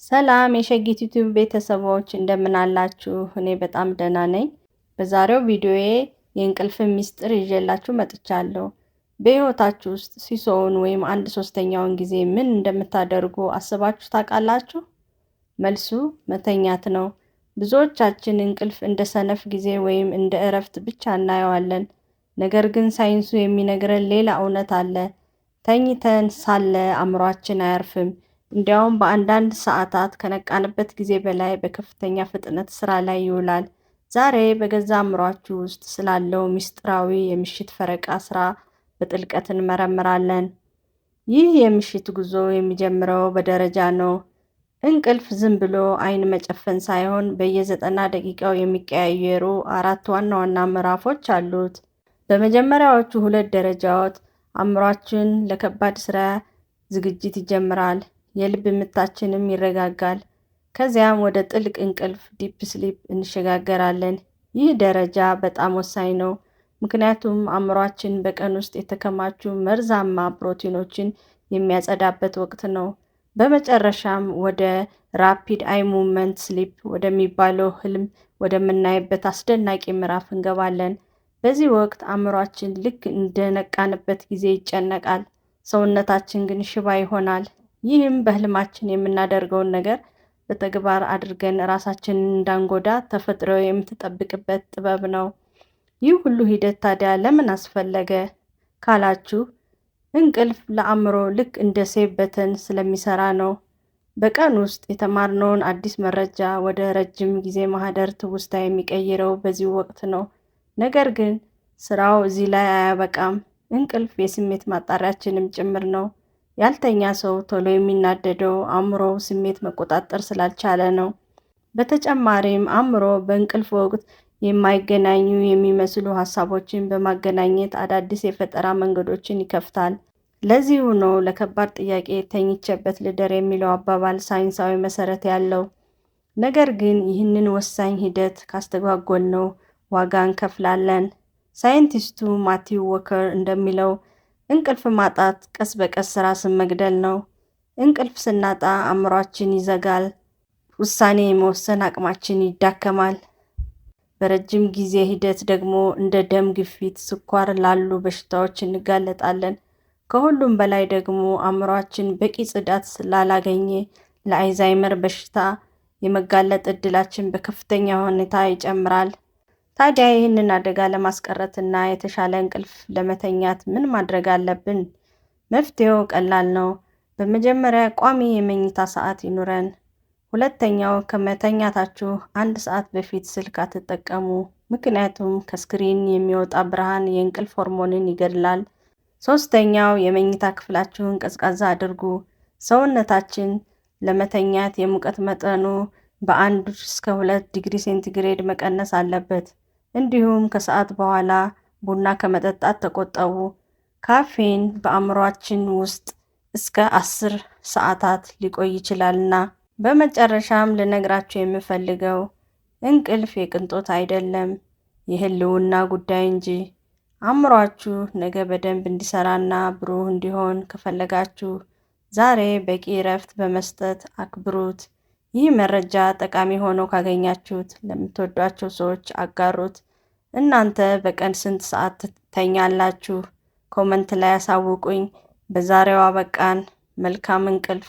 ሰላም የሸጊት ዩቲዩብ ቤተሰቦች እንደምን አላችሁ? እኔ በጣም ደህና ነኝ። በዛሬው ቪዲዮዬ የእንቅልፍ ሚስጥር ይዤላችሁ መጥቻለሁ። በህይወታችሁ ውስጥ ሲሶውን ወይም 1/3ኛውን ጊዜ ምን እንደምታደርጉ አስባችሁ ታውቃላችሁ? መልሱ መተኛት ነው። ብዙዎቻችን እንቅልፍ እንደ ሰነፍ ጊዜ ወይም እንደ እረፍት ብቻ እናየዋለን። ነገር ግን ሳይንሱ የሚነግረን ሌላ እውነት አለ። ተኝተን ሳለ አእምሯችን አያርፍም። እንዲያውም በአንዳንድ ሰዓታት ከነቃንበት ጊዜ በላይ በከፍተኛ ፍጥነት ስራ ላይ ይውላል። ዛሬ በገዛ አእምሯችሁ ውስጥ ስላለው ምስጢራዊ የምሽት ፈረቃ ስራ በጥልቀት እንመረምራለን። ይህ የምሽት ጉዞ የሚጀምረው በደረጃ ነው። እንቅልፍ ዝም ብሎ አይን መጨፈን ሳይሆን በየ90 ደቂቃው የሚቀያየሩ 4 ዋና ዋና ምዕራፎች አሉት። በመጀመሪያዎቹ 2 ደረጃዎች አእምሯችን ለከባድ ስራ ዝግጅት ይጀምራል። የልብ ምታችንም ይረጋጋል። ከዚያም ወደ ጥልቅ እንቅልፍ ዲፕ ስሊፕ እንሸጋገራለን። ይህ ደረጃ በጣም ወሳኝ ነው፣ ምክንያቱም አእምሯችን በቀን ውስጥ የተከማቹ መርዛማ ፕሮቲኖችን የሚያጸዳበት ወቅት ነው። በመጨረሻም ወደ ራፒድ አይ ሙቭመንት ስሊፕ ወደሚባለው ህልም ወደምናይበት አስደናቂ ምዕራፍ እንገባለን። በዚህ ወቅት አእምሯችን ልክ እንደነቃንበት ጊዜ ይጨነቃል፣ ሰውነታችን ግን ሽባ ይሆናል። ይህም በህልማችን የምናደርገውን ነገር በተግባር አድርገን ራሳችንን እንዳንጎዳ ተፈጥሮ የምትጠብቅበት ጥበብ ነው። ይህ ሁሉ ሂደት ታዲያ ለምን አስፈለገ ካላችሁ፣ እንቅልፍ ለአእምሮ ልክ እንደ ሴቭ በተን ስለሚሰራ ነው። በቀን ውስጥ የተማርነውን አዲስ መረጃ ወደ ረጅም ጊዜ ማህደር ትውስታ የሚቀይረው በዚህ ወቅት ነው። ነገር ግን ስራው እዚህ ላይ አያበቃም። እንቅልፍ የስሜት ማጣሪያችንም ጭምር ነው። ያልተኛ ሰው ቶሎ የሚናደደው አእምሮው ስሜት መቆጣጠር ስላልቻለ ነው። በተጨማሪም አእምሮ በእንቅልፍ ወቅት የማይገናኙ የሚመስሉ ሀሳቦችን በማገናኘት አዳዲስ የፈጠራ መንገዶችን ይከፍታል። ለዚሁ ነው ለከባድ ጥያቄ ተኝቼበት ልደር የሚለው አባባል ሳይንሳዊ መሰረት ያለው። ነገር ግን ይህንን ወሳኝ ሂደት ካስተጓጎልነው ዋጋ እንከፍላለን። ሳይንቲስቱ ማቲው ወከር እንደሚለው እንቅልፍ ማጣት ቀስ በቀስ ራስን መግደል ነው። እንቅልፍ ስናጣ አእምሯችን ይዘጋል፣ ውሳኔ የመወሰን አቅማችን ይዳከማል። በረጅም ጊዜ ሂደት ደግሞ እንደ ደም ግፊት፣ ስኳር ላሉ በሽታዎች እንጋለጣለን። ከሁሉም በላይ ደግሞ አእምሯችን በቂ ጽዳት ስላላገኘ ለአልዛይመር በሽታ የመጋለጥ እድላችን በከፍተኛ ሁኔታ ይጨምራል። ታዲያ ይህንን አደጋ ለማስቀረትና የተሻለ እንቅልፍ ለመተኛት ምን ማድረግ አለብን? መፍትሄው ቀላል ነው። በመጀመሪያ ቋሚ የመኝታ ሰዓት ይኑረን። ሁለተኛው ከመተኛታችሁ 1 ሰዓት በፊት ስልክ አትጠቀሙ፣ ምክንያቱም ከስክሪን የሚወጣ ብርሃን የእንቅልፍ ሆርሞንን ይገድላል። ሶስተኛው የመኝታ ክፍላችሁን ቀዝቃዛ አድርጉ። ሰውነታችን ለመተኛት የሙቀት መጠኑ በ1 እስከ 2 ዲግሪ ሴንቲግሬድ መቀነስ አለበት። እንዲሁም ከሰዓት በኋላ ቡና ከመጠጣት ተቆጠቡ። ካፌን በአእምሯችን ውስጥ እስከ 10 ሰዓታት ሊቆይ ይችላልና። በመጨረሻም ልነግራችሁ የምፈልገው እንቅልፍ የቅንጦት አይደለም፣ የህልውና ጉዳይ እንጂ። አእምሯችሁ ነገ በደንብ እንዲሰራና ብሩህ እንዲሆን ከፈለጋችሁ ዛሬ በቂ እረፍት በመስጠት አክብሩት። ይህ መረጃ ጠቃሚ ሆኖ ካገኛችሁት ለምትወዷቸው ሰዎች አጋሩት። እናንተ በቀን ስንት ሰዓት ትተኛላችሁ? ኮመንት ላይ አሳውቁኝ። በዛሬው አበቃን። መልካም እንቅልፍ።